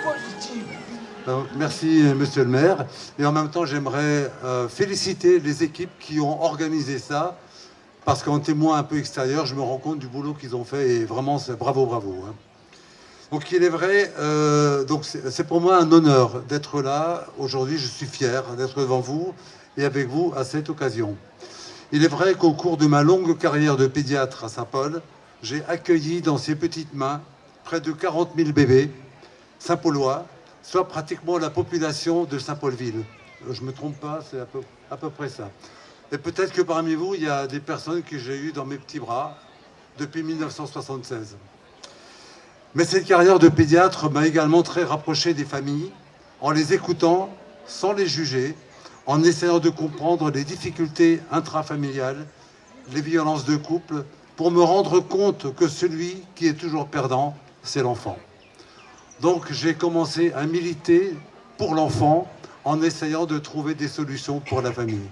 positive. Donc, merci, monsieur le maire. Et en même temps, j'aimerais féliciter les équipes qui ont organisé ça, parce qu'en témoin un peu extérieur, je me rends compte du boulot qu'ils ont fait, et vraiment, c'est bravo, bravo. Hein. Donc, il est vrai, donc c'est pour moi un honneur d'être là. Aujourd'hui, je suis fier d'être devant vous et avec vous à cette occasion. Il est vrai qu'au cours de ma longue carrière de pédiatre à Saint-Paul, j'ai accueilli dans ses petites mains près de 40 000 bébés Saint-Paulois, soit pratiquement la population de Saint-Paul-Ville. Je ne me trompe pas, c'est à peu près ça. Et peut-être que parmi vous, il y a des personnes que j'ai eues dans mes petits bras depuis 1976. Mais cette carrière de pédiatre m'a également très rapproché des familles, en les écoutant, sans les juger, en essayant de comprendre les difficultés intrafamiliales, les violences de couple, pour me rendre compte que celui qui est toujours perdant, c'est l'enfant. Donc j'ai commencé à militer pour l'enfant en essayant de trouver des solutions pour la famille.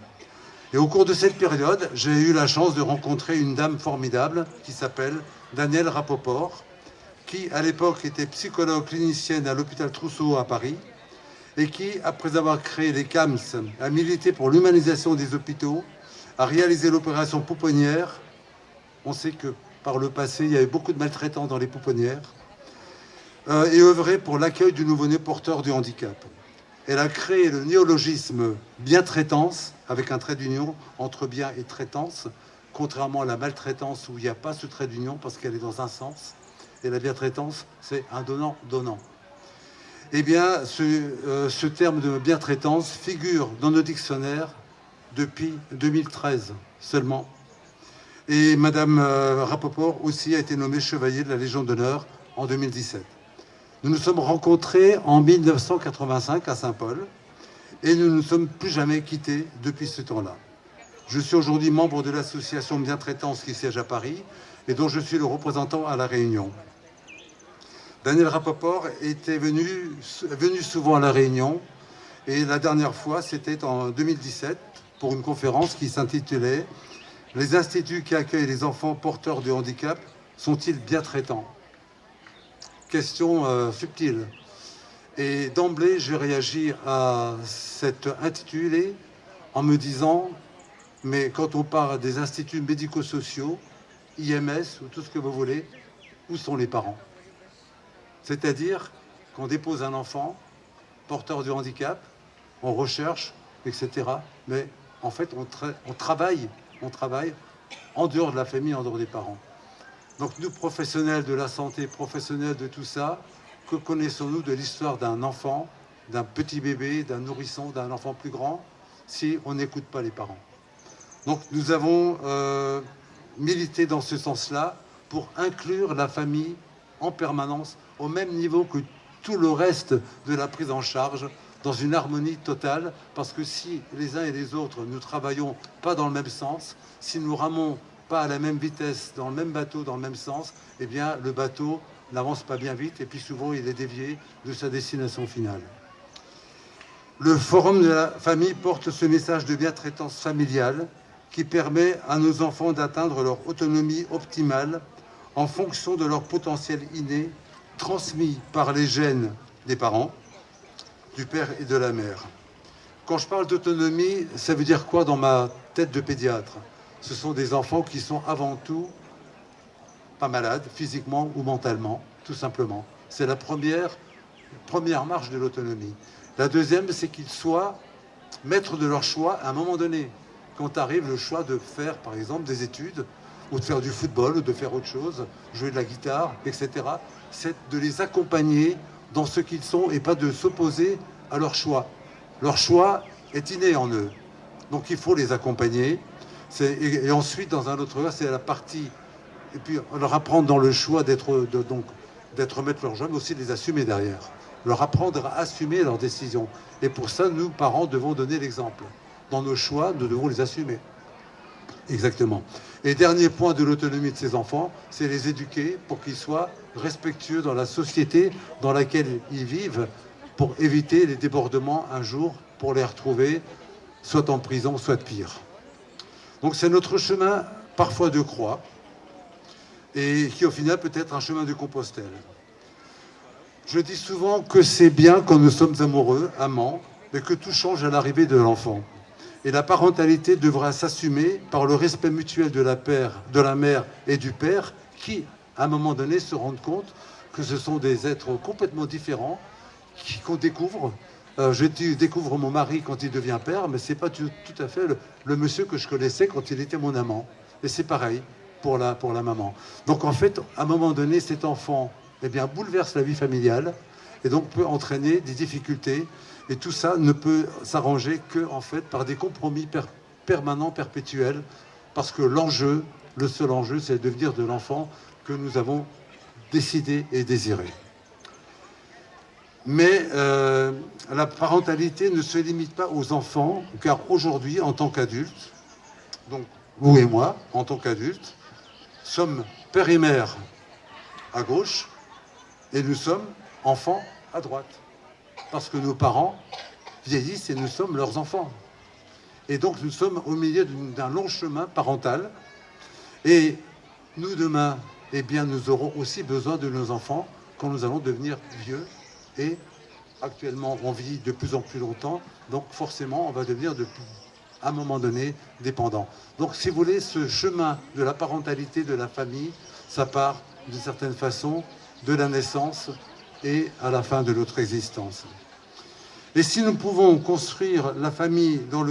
Et au cours de cette période, j'ai eu la chance de rencontrer une dame formidable qui s'appelle Danielle Rapoport, qui à l'époque était psychologue clinicienne à l'hôpital Trousseau à Paris, et qui, après avoir créé les CAMS, a milité pour l'humanisation des hôpitaux, a réalisé l'opération pouponnière. On sait que par le passé, il y avait beaucoup de maltraitants dans les pouponnières, et œuvré pour l'accueil du nouveau-né porteur du handicap. Elle a créé le néologisme bien-traitance, avec un trait d'union entre bien et traitance, contrairement à la maltraitance où il n'y a pas ce trait d'union parce qu'elle est dans un sens. Et la bien-traitance, c'est un donnant-donnant. Eh bien, ce terme de bien-traitance figure dans nos dictionnaires depuis 2013 seulement. Et Madame Rapoport aussi a été nommée chevalier de la Légion d'honneur en 2017. Nous nous sommes rencontrés en 1985 à Saint-Paul et nous ne nous sommes plus jamais quittés depuis ce temps-là. Je suis aujourd'hui membre de l'association Bien-Traitance qui siège à Paris et dont je suis le représentant à La Réunion. Daniel Rapoport était venu souvent à La Réunion et la dernière fois, c'était en 2017 pour une conférence qui s'intitulait « Les instituts qui accueillent les enfants porteurs de handicap sont-ils bien traitants ?» Question subtile. Et d'emblée, j'ai réagi à cet intitulé en me disant « Mais quand on parle des instituts médico-sociaux, IMS ou tout ce que vous voulez, où sont les parents ?» C'est-à-dire qu'on dépose un enfant porteur de handicap, on recherche, etc. Mais en fait, on travaille en dehors de la famille, en dehors des parents. Donc nous, professionnels de la santé, professionnels de tout ça, que connaissons-nous de l'histoire d'un enfant, d'un petit bébé, d'un nourrisson, d'un enfant plus grand, si on n'écoute pas les parents? Donc nous avons milité dans ce sens-là pour inclure la famille en permanence au même niveau que tout le reste de la prise en charge, dans une harmonie totale, parce que si les uns et les autres nous travaillons pas dans le même sens, si nous ramons pas à la même vitesse, dans le même bateau, dans le même sens, eh bien le bateau n'avance pas bien vite et puis souvent il est dévié de sa destination finale. Le Forum de la famille porte ce message de bien-traitance familiale qui permet à nos enfants d'atteindre leur autonomie optimale en fonction de leur potentiel inné, transmis par les gènes des parents, du père et de la mère. Quand je parle d'autonomie, ça veut dire quoi dans ma tête de pédiatre? Ce sont des enfants qui sont avant tout pas malades, physiquement ou mentalement, tout simplement. C'est la première marche de l'autonomie. La deuxième, c'est qu'ils soient maîtres de leur choix à un moment donné. Quand arrive le choix de faire, par exemple, des études, ou de faire du football, ou de faire autre chose, jouer de la guitare, etc., c'est de les accompagner dans ce qu'ils sont et pas de s'opposer à leur choix. Leur choix est inné en eux. Donc il faut les accompagner. Et ensuite, dans un autre cas, c'est la partie... Et puis leur apprendre dans le choix d'être maître de leur choix, mais aussi de les assumer derrière. Leur apprendre à assumer leurs décisions. Et pour ça, nous, parents, devons donner l'exemple. Dans nos choix, nous devons les assumer. Exactement. Et dernier point de l'autonomie de ces enfants, c'est les éduquer pour qu'ils soient respectueux dans la société dans laquelle ils vivent, pour éviter les débordements un jour, pour les retrouver soit en prison, soit pire. Donc c'est notre chemin, parfois de croix, et qui au final peut être un chemin de Compostelle. Je dis souvent que c'est bien quand nous sommes amoureux, amants, mais que tout change à l'arrivée de l'enfant. Et la parentalité devra s'assumer par le respect mutuel de la mère et du père, qui, à un moment donné, se rendent compte que ce sont des êtres complètement différents, qu'on découvre. Je découvre mon mari quand il devient père, mais ce n'est pas tout à fait le monsieur que je connaissais quand il était mon amant. Et c'est pareil pour la maman. Donc en fait, à un moment donné, cet enfant bouleverse la vie familiale et donc peut entraîner des difficultés. Et tout ça ne peut s'arranger que en fait, par des compromis permanents, perpétuels, parce que l'enjeu, le seul enjeu, c'est le devenir de l'enfant que nous avons décidé et désiré. Mais la parentalité ne se limite pas aux enfants, car aujourd'hui, en tant qu'adultes, donc vous et moi, en tant qu'adultes, sommes père et mère à gauche, et nous sommes enfants à droite. Parce que nos parents vieillissent et nous sommes leurs enfants. Et donc nous sommes au milieu d'un long chemin parental. Et nous, demain, nous aurons aussi besoin de nos enfants quand nous allons devenir vieux. Et actuellement, on vit de plus en plus longtemps. Donc forcément, on va devenir à un moment donné dépendant. Donc si vous voulez, ce chemin de la parentalité, de la famille, ça part d'une certaine façon de la naissance et à la fin de notre existence. Et si nous pouvons construire la famille dans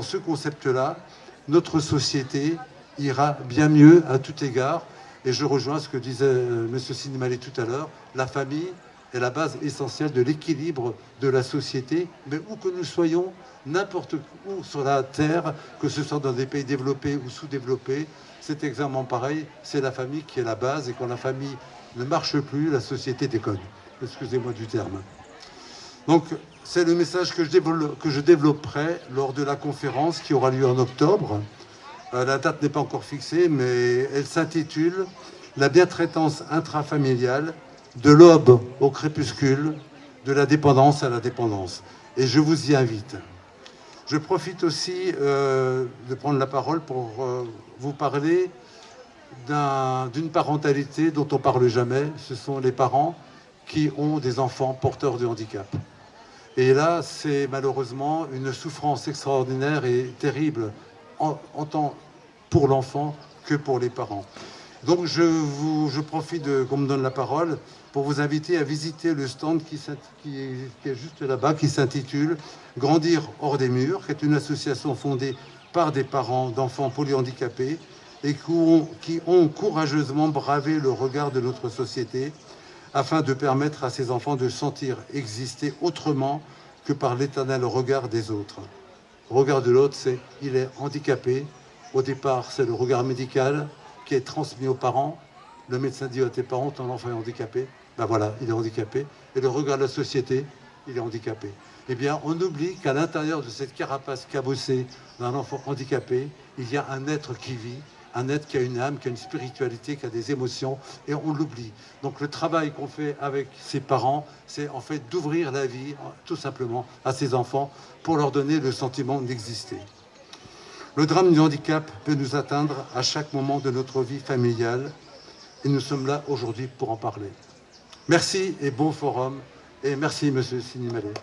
ce concept-là, notre société ira bien mieux à tout égard. Et je rejoins ce que disait M. Sinimalé tout à l'heure, la famille est la base essentielle de l'équilibre de la société, mais où que nous soyons, n'importe où sur la Terre, que ce soit dans des pays développés ou sous-développés, c'est exactement pareil, c'est la famille qui est la base, et quand la famille ne marche plus, la société déconne. Excusez-moi du terme. Donc, c'est le message que je développerai lors de la conférence qui aura lieu en octobre. La date n'est pas encore fixée, mais elle s'intitule « La bientraitance intrafamiliale, de l'aube au crépuscule, de la dépendance à la dépendance ». Et je vous y invite. Je profite aussi de prendre la parole pour vous parler d'une parentalité dont on ne parle jamais. Ce sont les parents qui ont des enfants porteurs de handicap. Et là, c'est malheureusement une souffrance extraordinaire et terrible, autant pour l'enfant que pour les parents. Donc je profite qu'on me donne la parole pour vous inviter à visiter le stand qui est juste là-bas, qui s'intitule « Grandir hors des murs », qui est une association fondée par des parents d'enfants polyhandicapés et qui ont courageusement bravé le regard de notre société afin de permettre à ces enfants de sentir exister autrement que par l'éternel regard des autres. Le regard de l'autre, c'est « il est handicapé ». Au départ, c'est le regard médical qui est transmis aux parents. Le médecin dit à tes parents, ton enfant est handicapé. Ben voilà, il est handicapé. Et le regard de la société, il est handicapé. Eh bien, on oublie qu'à l'intérieur de cette carapace cabossée d'un enfant handicapé, il y a un être qui vit, un être qui a une âme, qui a une spiritualité, qui a des émotions, et on l'oublie. Donc le travail qu'on fait avec ses parents, c'est en fait d'ouvrir la vie, tout simplement, à ces enfants, pour leur donner le sentiment d'exister. Le drame du handicap peut nous atteindre à chaque moment de notre vie familiale, et nous sommes là aujourd'hui pour en parler. Merci et bon forum, et merci Monsieur Sinimalé.